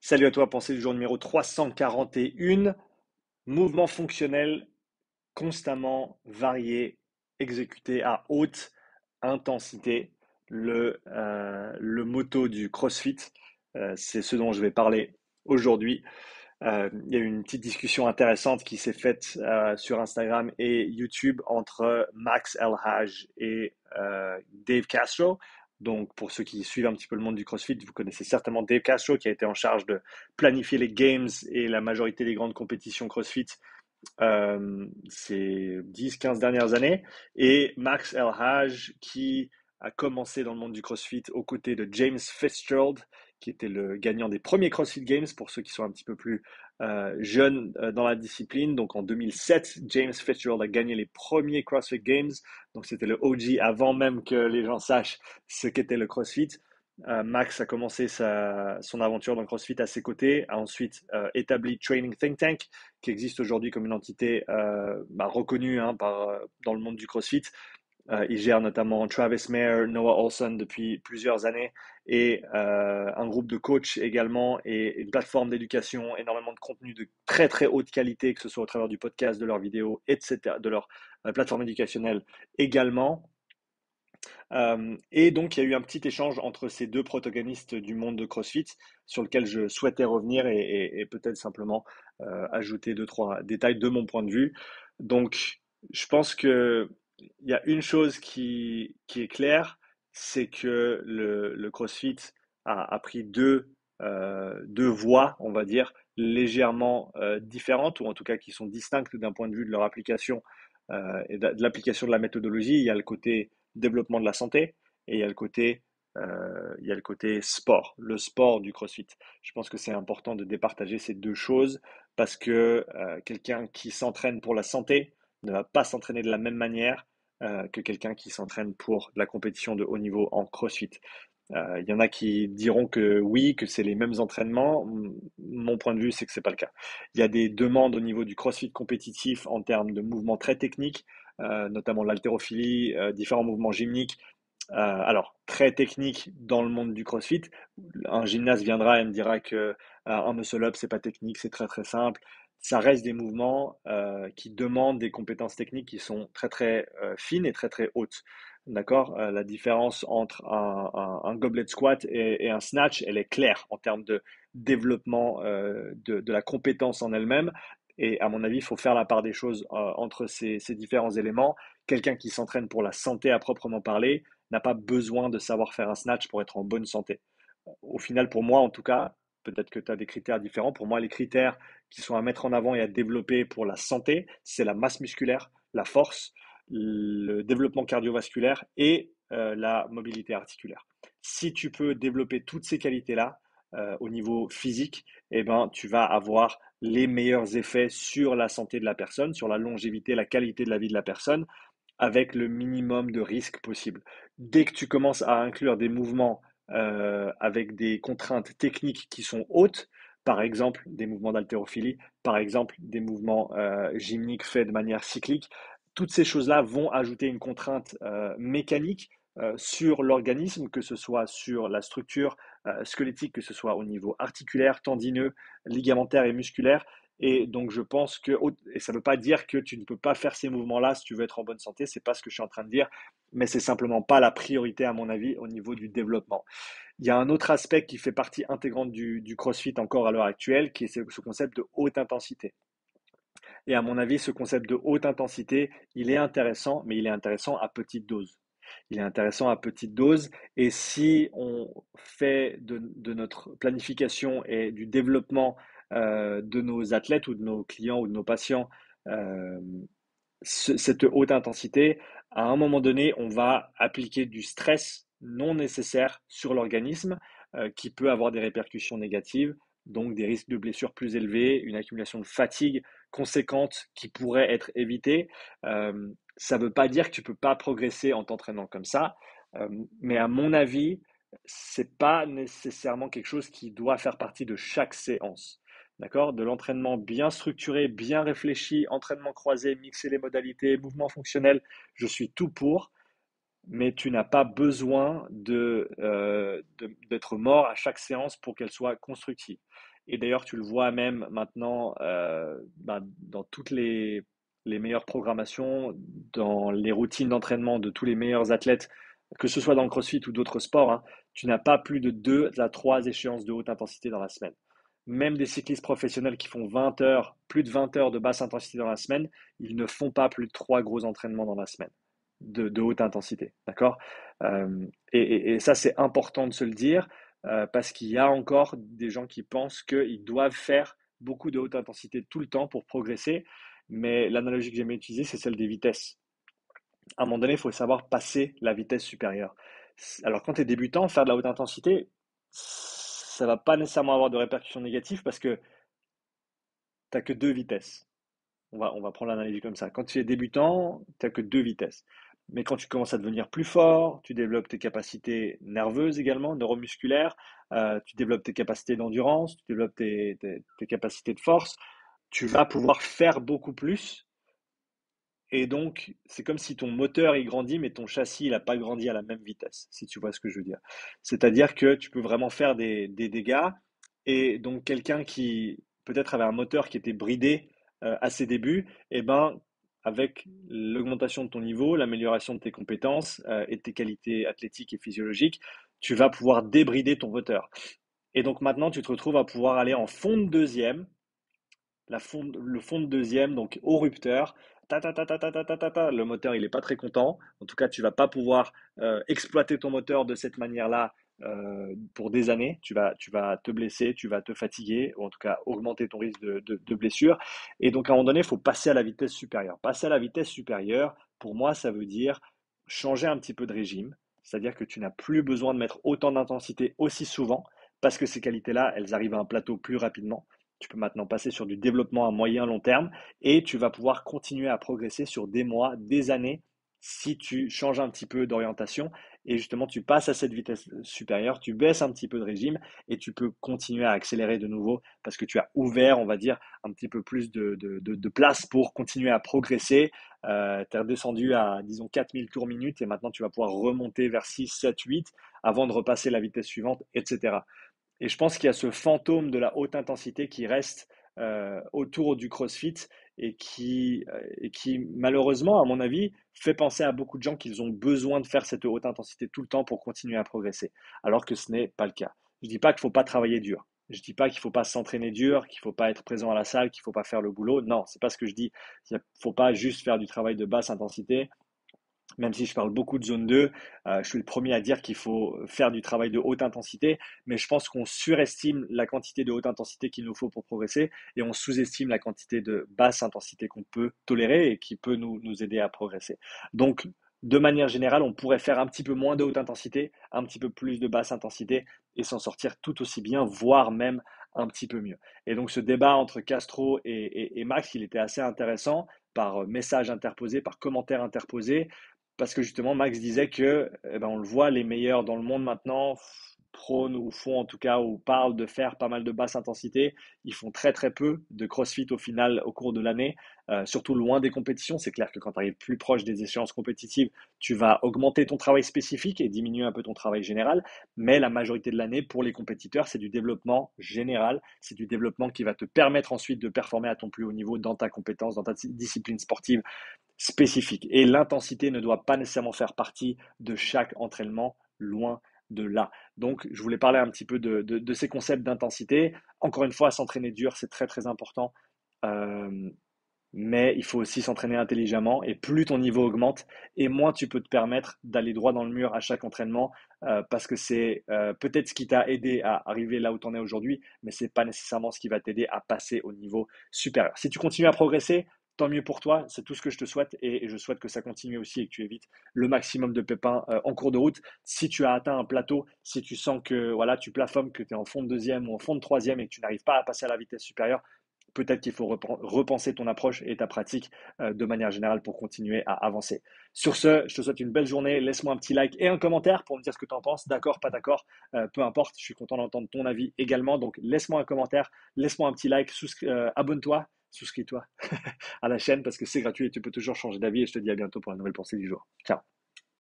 Salut à toi, pensée du jour numéro 341. Mouvement fonctionnel constamment varié, exécuté à haute intensité. Le motto du CrossFit, c'est ce dont je vais parler aujourd'hui. Il y a eu une petite discussion intéressante qui s'est faite sur Instagram et YouTube entre Max Elhaj et Dave Castro. Donc, pour ceux qui suivent un petit peu le monde du CrossFit, vous connaissez certainement Dave Castro qui a été en charge de planifier les Games et la majorité des grandes compétitions CrossFit ces 10-15 dernières années. Et Max Elhaj qui a commencé dans le monde du CrossFit aux côtés de James Fitzgerald, qui était le gagnant des premiers CrossFit Games, pour ceux qui sont un petit peu plus jeunes dans la discipline. Donc en 2007, James Fitzgerald a gagné les premiers CrossFit Games. Donc c'était le OG avant même que les gens sachent ce qu'était le CrossFit. Max a commencé son aventure dans le CrossFit à ses côtés, a ensuite établi Training Think Tank, qui existe aujourd'hui comme une entité reconnue dans le monde du CrossFit. Il gère notamment Travis Mayer, Noah Olson depuis plusieurs années et un groupe de coachs également et une plateforme d'éducation, énormément de contenu de très très haute qualité, que ce soit au travers du podcast, de leurs vidéos, etc., de leur plateforme éducationnelle également. Et donc, il y a eu un petit échange entre ces deux protagonistes du monde de CrossFit sur lequel je souhaitais revenir et peut-être simplement ajouter deux, trois détails de mon point de vue. Donc, je pense que il y a une chose qui est claire, c'est que le CrossFit a pris deux voies, on va dire, légèrement différentes, ou en tout cas qui sont distinctes d'un point de vue de leur application et de l'application de la méthodologie. Il y a le côté développement de la santé et il y a le côté sport, le sport du CrossFit. Je pense que c'est important de départager ces deux choses parce que quelqu'un qui s'entraîne pour la santé ne va pas s'entraîner de la même manière que quelqu'un qui s'entraîne pour la compétition de haut niveau en CrossFit. Il y en a qui diront que oui, que c'est les mêmes entraînements. Mon point de vue, c'est que c'est pas le cas. Il y a des demandes au niveau du CrossFit compétitif en termes de mouvements très techniques, notamment l'haltérophilie, différents mouvements gymniques. Alors, très techniques dans le monde du CrossFit. Un gymnaste viendra et me dira que un muscle-up, c'est pas technique, c'est très très simple. Ça reste des mouvements qui demandent des compétences techniques qui sont très très fines et très très hautes. D'accord? La différence entre un goblet squat et un snatch, elle est claire en termes de développement de la compétence en elle-même. Et à mon avis, il faut faire la part des choses entre ces différents éléments. Quelqu'un qui s'entraîne pour la santé à proprement parler n'a pas besoin de savoir faire un snatch pour être en bonne santé. Au final, pour moi, en tout cas, peut-être que tu as des critères différents. Pour moi, les critères qui sont à mettre en avant et à développer pour la santé, c'est la masse musculaire, la force, le développement cardiovasculaire et la mobilité articulaire. Si tu peux développer toutes ces qualités-là au niveau physique, eh ben, tu vas avoir les meilleurs effets sur la santé de la personne, sur la longévité, la qualité de la vie de la personne, avec le minimum de risques possible. Dès que tu commences à inclure des mouvements avec des contraintes techniques qui sont hautes, par exemple des mouvements d'haltérophilie, par exemple des mouvements gymniques faits de manière cyclique, toutes ces choses-là vont ajouter une contrainte mécanique sur l'organisme, que ce soit sur la structure squelettique, que ce soit au niveau articulaire, tendineux, ligamentaire et musculaire. Et donc, je pense que, et ça ne veut pas dire que tu ne peux pas faire ces mouvements-là si tu veux être en bonne santé, c'est pas ce que je suis en train de dire, mais c'est simplement pas la priorité, à mon avis, au niveau du développement. Il y a un autre aspect qui fait partie intégrante du CrossFit encore à l'heure actuelle, qui est ce concept de haute intensité. Et à mon avis, ce concept de haute intensité, il est intéressant, mais il est intéressant à petite dose. Il est intéressant à petite dose. Et si on fait de notre planification et du développement de nos athlètes ou de nos clients ou de nos patients euh, cette haute intensité, à un moment donné, on va appliquer du stress non nécessaire sur l'organisme qui peut avoir des répercussions négatives, donc des risques de blessures plus élevés, une accumulation de fatigue conséquente qui pourrait être évitée. Ça ne veut pas dire que tu ne peux pas progresser en t'entraînant comme ça, mais à mon avis, c'est pas nécessairement quelque chose qui doit faire partie de chaque séance. D'accord? De l'entraînement bien structuré, bien réfléchi, entraînement croisé, mixer les modalités, mouvement fonctionnel, je suis tout pour. mais tu n'as pas besoin d'être mort à chaque séance pour qu'elle soit constructive. Et d'ailleurs, tu le vois même maintenant dans toutes les meilleures programmations, dans les routines d'entraînement de tous les meilleurs athlètes, que ce soit dans le CrossFit ou d'autres sports, hein, tu n'as pas plus de 2 à 3 échéances de haute intensité dans la semaine. Même des cyclistes professionnels qui font 20 heures, plus de 20 heures de basse intensité dans la semaine, ils ne font pas plus de 3 gros entraînements dans la semaine de haute intensité. D'accord. Et ça, c'est important de se le dire parce qu'il y a encore des gens qui pensent qu'ils doivent faire beaucoup de haute intensité tout le temps pour progresser. Mais l'analogie que j'aime utiliser, c'est celle des vitesses. À un moment donné, il faut savoir passer la vitesse supérieure. Alors, quand tu es débutant, faire de la haute intensité, ça va pas nécessairement avoir de répercussions négatives parce que tu n'as que 2 vitesses. On va prendre l'analogie comme ça. Quand tu es débutant, tu n'as que 2 vitesses. Mais quand tu commences à devenir plus fort, tu développes tes capacités nerveuses également, neuromusculaires, tu développes tes capacités d'endurance, tu développes tes capacités de force, tu vas pouvoir faire beaucoup plus. Et donc, c'est comme si ton moteur il grandit, mais ton châssis il n'a pas grandi à la même vitesse, si tu vois ce que je veux dire. C'est-à-dire que tu peux vraiment faire des dégâts. Et donc, quelqu'un qui peut-être avait un moteur qui était bridé à ses débuts, et ben, avec l'augmentation de ton niveau, l'amélioration de tes compétences et de tes qualités athlétiques et physiologiques, tu vas pouvoir débrider ton moteur. Et donc maintenant, tu te retrouves à pouvoir aller en fond de deuxième, le fond de deuxième, donc au rupteur. Le moteur, il n'est pas très content. En tout cas, tu vas pas pouvoir exploiter ton moteur de cette manière-là pour des années. Tu vas te blesser, tu vas te fatiguer, ou en tout cas augmenter ton risque de blessure. Et donc, à un moment donné, il faut passer à la vitesse supérieure. Passer à la vitesse supérieure, pour moi, ça veut dire changer un petit peu de régime. C'est-à-dire que tu n'as plus besoin de mettre autant d'intensité aussi souvent, parce que ces qualités-là, elles arrivent à un plateau plus rapidement. Tu peux maintenant passer sur du développement à moyen long terme et tu vas pouvoir continuer à progresser sur des mois, des années si tu changes un petit peu d'orientation et justement tu passes à cette vitesse supérieure, tu baisses un petit peu de régime et tu peux continuer à accélérer de nouveau parce que tu as ouvert, on va dire, un petit peu plus de place pour continuer à progresser. Tu es redescendu à, disons, 4000 tours minute et maintenant tu vas pouvoir remonter vers 6, 7, 8 avant de repasser la vitesse suivante, etc. Et je pense qu'il y a ce fantôme de la haute intensité qui reste autour du CrossFit et qui, malheureusement, à mon avis, fait penser à beaucoup de gens qu'ils ont besoin de faire cette haute intensité tout le temps pour continuer à progresser, alors que ce n'est pas le cas. Je ne dis pas qu'il ne faut pas travailler dur. Je ne dis pas qu'il ne faut pas s'entraîner dur, qu'il ne faut pas être présent à la salle, qu'il ne faut pas faire le boulot. Non, c'est pas ce que je dis. Il ne faut pas juste faire du travail de basse intensité. Même si je parle beaucoup de zone 2, je suis le premier à dire qu'il faut faire du travail de haute intensité, mais je pense qu'on surestime la quantité de haute intensité qu'il nous faut pour progresser et on sous-estime la quantité de basse intensité qu'on peut tolérer et qui peut nous aider à progresser. Donc, de manière générale, on pourrait faire un petit peu moins de haute intensité, un petit peu plus de basse intensité et s'en sortir tout aussi bien, voire même un petit peu mieux. Et donc, ce débat entre Castro et Max, il était assez intéressant par message interposé, par commentaire interposé. Parce que justement, Max disait que, eh ben, on le voit, les meilleurs dans le monde maintenant prônent ou font en tout cas ou parlent de faire pas mal de basse intensité. Ils font très très peu de CrossFit au final au cours de l'année, surtout loin des compétitions. C'est clair que quand tu arrives plus proche des échéances compétitives, tu vas augmenter ton travail spécifique et diminuer un peu ton travail général. Mais la majorité de l'année, pour les compétiteurs, c'est du développement général. C'est du développement qui va te permettre ensuite de performer à ton plus haut niveau dans ta compétence, dans ta discipline sportive spécifique. Et l'intensité ne doit pas nécessairement faire partie de chaque entraînement, loin de là. Donc, je voulais parler un petit peu de ces concepts d'intensité. Encore une fois, s'entraîner dur, c'est très très important. Euh, mais il faut aussi s'entraîner intelligemment et plus ton niveau augmente et moins tu peux te permettre d'aller droit dans le mur à chaque entraînement parce que c'est peut-être ce qui t'a aidé à arriver là où tu en es aujourd'hui, mais c'est pas nécessairement ce qui va t'aider à passer au niveau supérieur. Si tu continues à progresser, tant mieux pour toi, c'est tout ce que je te souhaite et je souhaite que ça continue aussi et que tu évites le maximum de pépins en cours de route. Si tu as atteint un plateau, si tu sens que voilà, tu plafonnes, que tu es en fond de deuxième ou en fond de troisième et que tu n'arrives pas à passer à la vitesse supérieure, peut-être qu'il faut repenser ton approche et ta pratique de manière générale pour continuer à avancer. Sur ce, je te souhaite une belle journée. Laisse-moi un petit like et un commentaire pour me dire ce que tu en penses. D'accord, pas d'accord, peu importe. Je suis content d'entendre ton avis également. Donc, laisse-moi un commentaire, laisse-moi un petit like, abonne-toi, souscris-toi à la chaîne parce que c'est gratuit et tu peux toujours changer d'avis. Et je te dis à bientôt pour la nouvelle pensée du jour. Ciao.